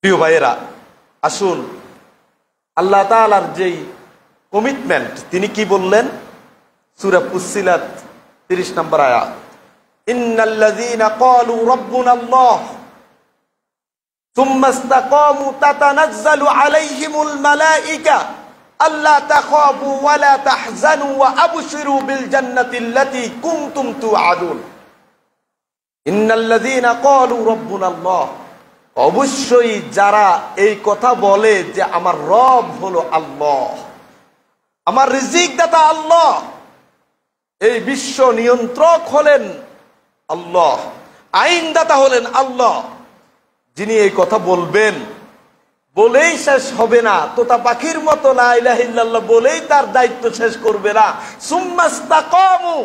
প্রিয় ভাইয়েরা, আসুন আল্লাহ তাআলার যেই কমিটমেন্ট, তিনি কি বললেন সূরা ফুসসিলাত 30 নম্বর আয়াত, ইন্নাল্লাযীনা ক্বালু রাব্বুনাল্লাহ সুম্মা ইসতাকামু তাতানাজ্জালু আলাইহিমুল মালায়েকা আল্লা তাখাফু ওয়া লা তাহজানু ওয়া আবশিরু বিল জান্নাতিল্লাতী কুনতুম তুআদুন। ইন্নাল্লাযীনা ক্বালু রাব্বুনাল্লাহ, অবশ্যই যারা এই কথা বলে যে আমার রব হলো আল্লাহ, আমার রিজিক দাতা আল্লাহ, এই বিশ্ব নিয়ন্ত্রক হলেন আল্লাহ, আইনদাতা হলেন আল্লাহ, যিনি এই কথা বলবেন, বলেই শেষ হবে না, তোতা পাখির মতো লা ইলাহা ইল্লাল্লাহ বলেই তার দায়িত্ব শেষ করবে না। সুম্মা ইসতাকামু,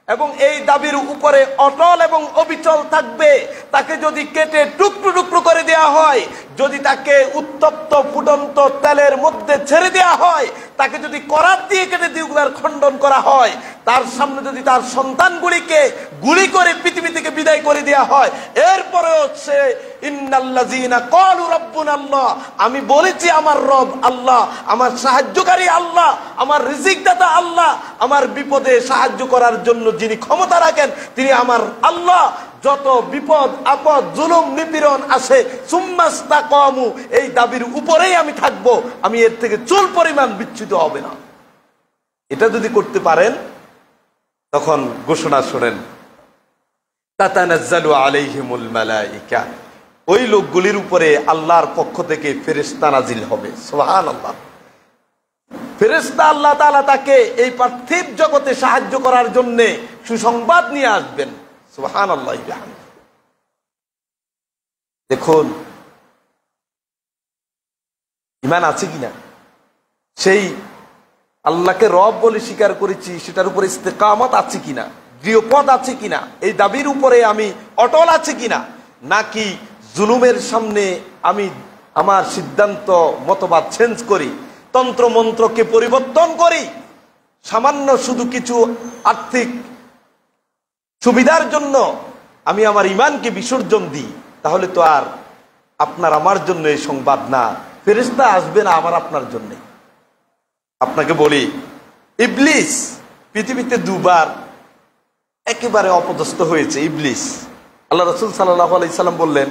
এবং এই দাবির উপরে অটল এবং অবিচল থাকবে। তাকে যদি কেটে টুকরো টুকরো করে দেয়া হয়, যদি তাকে উত্তপ্ত ফুটন্ত তেলের মধ্যে ছেড়ে দেয়া হয়, তাকে যদি করাত দিয়ে কেটে দুগুলার খণ্ডন করা হয়, তার সামনে যদি তার সন্তানগুলিকে গুলি করে পৃথিবী থেকে বিদায় করে দেয়া হয়, এরপরেও সে ইন্নাল্লাযীনা ক্বালু রাব্বুনাল্লাহ, আমি বলেছি আমার রব আল্লাহ, আমার সাহায্যকারী আল্লাহ, আমার রিজিকদাতা আল্লাহ, আমার বিপদে সাহায্য করার জন্য যিনি ক্ষমতা রাখেন তিনি আমার আল্লাহ। যত বিপদ আপদ জুলুম নিপীড়ন আসে, সুম্মা ইসতাকামু, এই দাবির উপরেই আমি থাকব, আমি এর থেকে চুল পরিমাণ বিচ্যুত হবে না। এটা যদি করতে পারেন, তখন ঘোষণা শোনেন, তাতানাজ্জালু আলাইহিমুল মালায়েকা, ওই লোকগুলির উপরে আল্লাহর পক্ষ থেকে ফেরেশতা নাজিল হবে। সুবহানাল্লাহ। ফেরেশতা আল্লাহ তাআলা তাকে এই পার্থিব জগতে সাহায্য করার জন্য সুসংবাদ নিয়ে আসবেন। সুবহানাল্লাহ। দেখুন ঈমান আছে কিনা, সেই আল্লাহকে রব বলে স্বীকার করেছি, সেটার উপরে ইস্তেকামত আছে কিনা, দৃঢ়পদ আছে কিনা, এই দাবির উপরে আমি অটল আছে কিনা, নাকি জুলুমের সামনে আমি আমার সিদ্ধান্ত মতবাদ চেঞ্জ করি, তন্ত্র মন্ত্রকে পরিবর্তন করি, সামান্য শুধু কিছু আর্থিক সুবিধার জন্য আমি আমার ঈমানকে বিসর্জন দিই, তাহলে তো আর আপনার আমার জন্য এই সংবাদ না, ফেরেশতা আসবে না আমার আপনার জন্য। আপনাকে বলি, ইবলিস পৃথিবীতে দুবার একেবারে অপদস্থ হয়েছে। ইবলিস, আল্লাহ রাসূল সাল্লাল্লাহু আলাইহি সাল্লাম বললেন,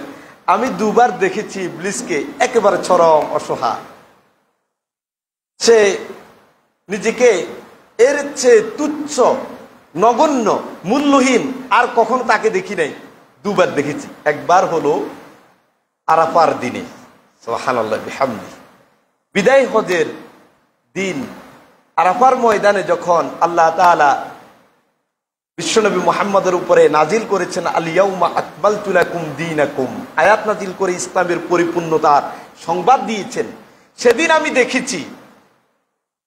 আমি দুবার দেখেছি ইবলিসকে একেবারে চরম অসহায়। সে নিজেকে এর চেয়ে তুচ্ছ, নগণ্য, মূল্যহীন আর কখনো তাকে দেখি নাই। দুবার দেখেছি। একবার হলো আরাফার দিনে, সুবহানাল্লাহ বিহামদিহি, বিদায় হজের দিন আরাফার ময়দানে যখন আল্লাহ তাআলা বিশ্বনবী মুহাম্মদের উপরে নাজিল করেছেন আল ইয়াউমা আকমালতু লাকুম দীনাকুম, আয়াত নাজিল করে ইসলামের পরিপূর্ণতার সংবাদ দিয়েছেন, সেদিন আমি দেখেছি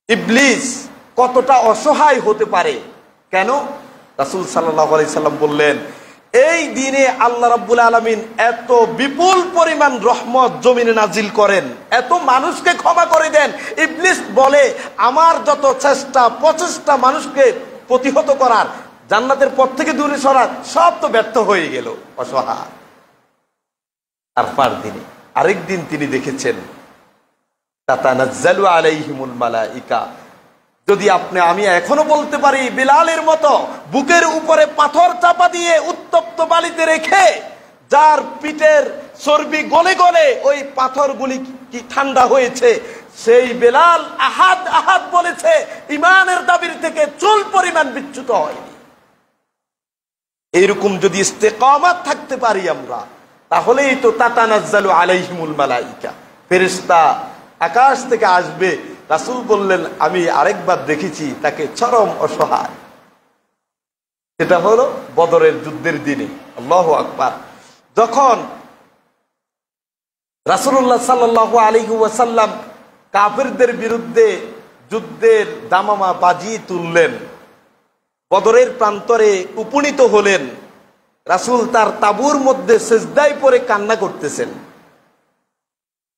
ইবলিস কতটা অসহায় হতে পারে। কেন? রাসূল সাল্লাল্লাহু আলাইহি সাল্লাম বললেন, এই দিনে আল্লাহ রাব্বুল আলামিন এত বিপুল পরিমাণ রহমত জমিনে নাজিল করেন, এত মানুষকে ক্ষমা করে দেন। ইবলিস বলে, আমার যত চেষ্টা প্রচেষ্টা মানুষকে প্রতিহত করার, জান্নাতের পথ থেকে দূরে সরার, সব তো ব্যর্থ হয়ে গেল, অসহায়। আরফার দিনে আরেকদিন তিনি দেখেছেন তাতানাজ্জালু আলাইহিমুল মালায়েকা, যদি আমি এখনো বলতে পারি, বিলালের মতো বুকের উপরে পাথর চাপা দিয়ে উত্তপ্ত বালিতে রেখে, যার পিঠের চর্বি গলে গলে ওই পাথরগুলি কি ঠান্ডা হয়েছে, সেই বেলাল আহাদ আহাদ বলেছে, ঈমানের দাবির থেকে চুল পরিমাণ বিচ্যুত হয়নি। এইরকম যদি ইস্তেকামত থাকতে পারি আমরা, তাহলেই তো তাতানাজ্জালু আলাইহিমুল মালায়েকা, ফেরেশতা আকাশ থেকে আসবে। রাসূল বললেন, আমি আরেকবার দেখেছি তাকে চরম অসহায়। সেটা হলো বদরের যুদ্ধের দিনে। আল্লাহু আকবার। যখন রাসূলুল্লাহ সাল্লাল্লাহু আলাইহি ওয়াসাল্লাম কাফিরদের বিরুদ্ধে যুদ্ধের দামামা বাজিয়ে তুললেন, বদরের প্রান্তরে উপনীত হলেন, রাসূল তার তাঁবুর মধ্যে সিজদায় পড়ে কান্না করতেছেন,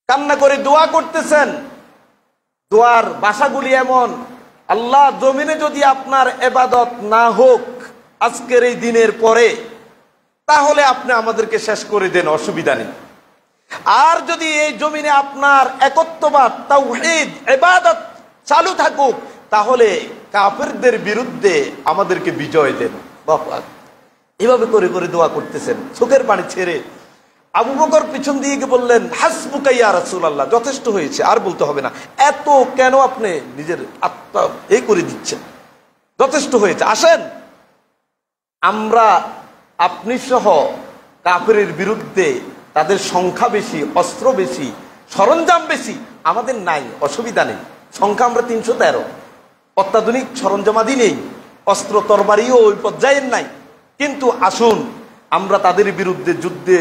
কান্না করে দোয়া করতেছেন। দোয়ার ভাষাগুলি এমন, আল্লাহ, জমিনে যদি আপনার ইবাদত না হোক আজকের এই দিনের পরে, তাহলে আপনি আমাদেরকে শেষ করে দেন, অসুবিধা নেই। আর যদি এই জমিনে আপনার একত্ববাদ, তাওহীদ, ইবাদত চালু থাকুক, তাহলে কাফেরদের বিরুদ্ধে আমাদেরকে বিজয় দেন। বাবা এভাবে করে করে দোয়া করতেছেন, চোখের পানি ছেড়ে। আবু বকর পিছন দিয়ে গিয়ে বললেন, হাসবুকা ইয়া রাসূলুল্লাহ, যথেষ্ট হয়েছে, আর বলতে হবে না। এত কেন আপনি নিজের আত্মা এই করে দিচ্ছেন? যথেষ্ট হয়েছে, আসেন আমরা আপনি সহ কাফেরের বিরুদ্ধে, তাদের সংখ্যা বেশি, অস্ত্র বেশি, সরঞ্জাম বেশি, আমাদের নাই, অসুবিধা নেই। সংখ্যা আমরা 313, অত্যাধুনিক সরঞ্জামাদি নেই, অস্ত্র তরবারিও ওই পর্যায়ের নাই। কিন্তু আসুন আমরা তাদের বিরুদ্ধে যুদ্ধে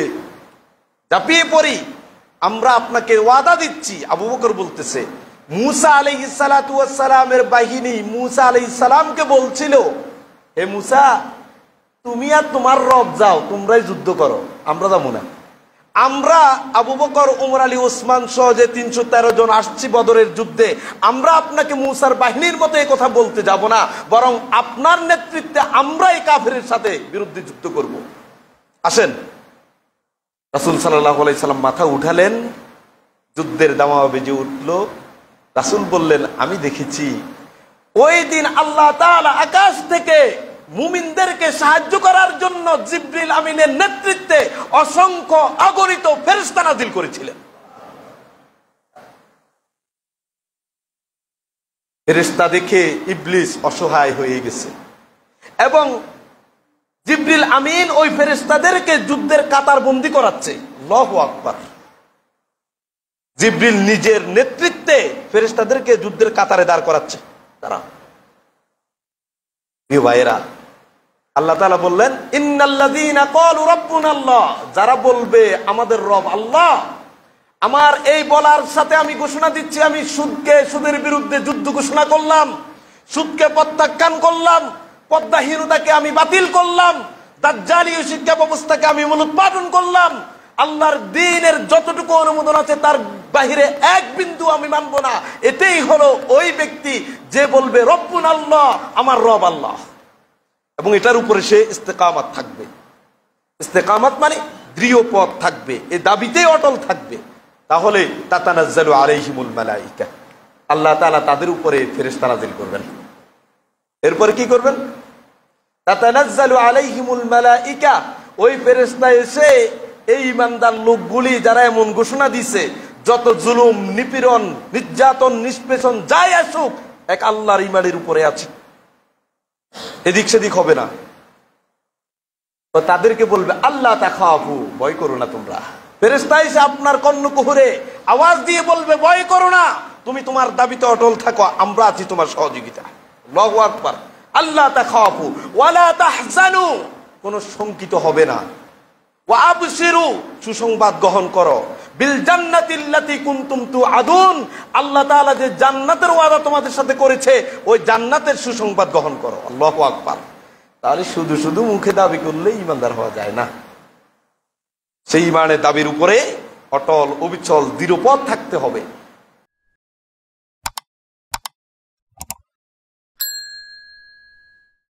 ঝাঁপিয়ে পড়ি। আমরা আপনাকে ওয়াদা দিচ্ছি। আবু বকর বলতেছে, মুসা আলাইহিস সালাতু ওয়াস সালামের বাহিনী মুসা আলাইহিস সালামকে বলছিল, হে মুসা, তুমি আর তোমার রব যাও, তোমরাই যুদ্ধ করো, আমরা যাবো না। আমরা আবু বকর, ওমর আলী, ওসমান সহ যে 313 জন আসছি বদরের যুদ্ধে, আমরা আপনাকে মুসার বাহিনীর মতো এই কথা বলতে যাব না, বরং আপনার নেতৃত্বে আমরা এই কাফেরের সাথে বিরুদ্ধে যুদ্ধ করব। আসেন। রাসূল সাল্লাল্লাহু আলাইহি সাল্লাম মাথা উঠালেন, যুদ্ধের দামামা বেজে উঠল। রাসূল বললেন, আমি দেখেছি ওই দিন আল্লাহ তাআলা আকাশ থেকে মুমিনদেরকে সাহায্য করার জন্য জিবরিল আমিনের নেতৃত্বে অসংখ্য অগণিত ফেরেশতা নাযিল করেছিলেন। ফেরেশতা দেখে ইবলিস অসহায় হয়ে গেছে এবং জিবরিল আমিন ওই ফেরেশতাদেরকে যুদ্ধের কাতার বন্দী করাচ্ছে। আল্লাহু আকবার। জিবরিল নিজের নেতৃত্বে ফেরেশতাদেরকে যুদ্ধের কাতারে দাঁড় করাচ্ছে। তারা প্রিয় ভাইয়েরা, আল্লাহ তাআলা বললেন, ইন্নাল্লাযীনা ক্বালু রাব্বুনাল্লাহ, যারা বলবে আমাদের রব আল্লাহ, আমার এই বলার সাথে আমি ঘোষণা দিচ্ছি, আমি সুদের বিরুদ্ধে যুদ্ধ ঘোষণা করলাম, সুদকে প্রত্যাখ্যান করলাম, পদ্মাহীনতাকে আমি বাতিল করলাম, দাজ্জালীয় শিক্ষা ব্যবস্থাকে আমি মূলোৎপাটন করলাম, আল্লাহর দ্বীনের যতটুকু অনুমোদন আছে তার বাহিরে এক বিন্দু আমি মানব না। এটাই হলো ওই ব্যক্তি যে বলবে রব্বুনাল্লাহ, আমার রব আল্লাহ, এবং এটার উপরে সে ইস্তেকামাত থাকবে। ইস্তেকামাত মানে দৃঢ় পথ থাকবে, এই দাবিতেই অটল থাকবে। তাহলে তাতানাজ্জালু আলাইহিমুল মালাইকা, আল্লাহ তাআলা তাদের উপরে ফেরেশতা নাযিল করবেন। এরপরে কি করবেন? তাতানাজ্জালু আলাইহিমুল মালাইকা, ওই ফেরেশতা এসে এই ইমানদার লোকগুলি যারা এমন ঘোষণা দিছে, যত জুলুম, নিপীড়ন, নির্যাতন, নিষ্পেষণ যাই আসুক, এক আল্লাহর ঈমানের উপরে আছে, এদিক সেদিক হবে না। তো তাদেরকে বলবে, আল্লাহ তাখাফু, ভয় করো না তোমরা। ফেরেশতা এসে আপনার কর্ণকুহরে আওয়াজ দিয়ে বলবে, ভয় করো না, তুমি তোমার দাবিতে অটল থাকো, আমরা আছি তোমার সহযোগিতা। আল্লাহু আকবার। আল্লাহ তাখাফু ওয়ালা তাহজানু, কোনো শঙ্কিত হবে না। ওয়া আবশিরু, সুসংবাদ গ্রহণ করো। বিল জান্নাতিল্লাতী কুনতুম তুআদুন, আল্লাহ তাআলা যে জান্নাতের ওয়াদা তোমাদের সাথে করেছে, ওই জান্নাতের সুসংবাদ গ্রহণ করো। আল্লাহু আকবার। তাহলে শুধু শুধু মুখে দাবি করলে ঈমানদার হওয়া যায় না। সেই ঈমানের দাবির উপরে অটল, অবিচল, দৃঢ়পথ থাকতে হবে।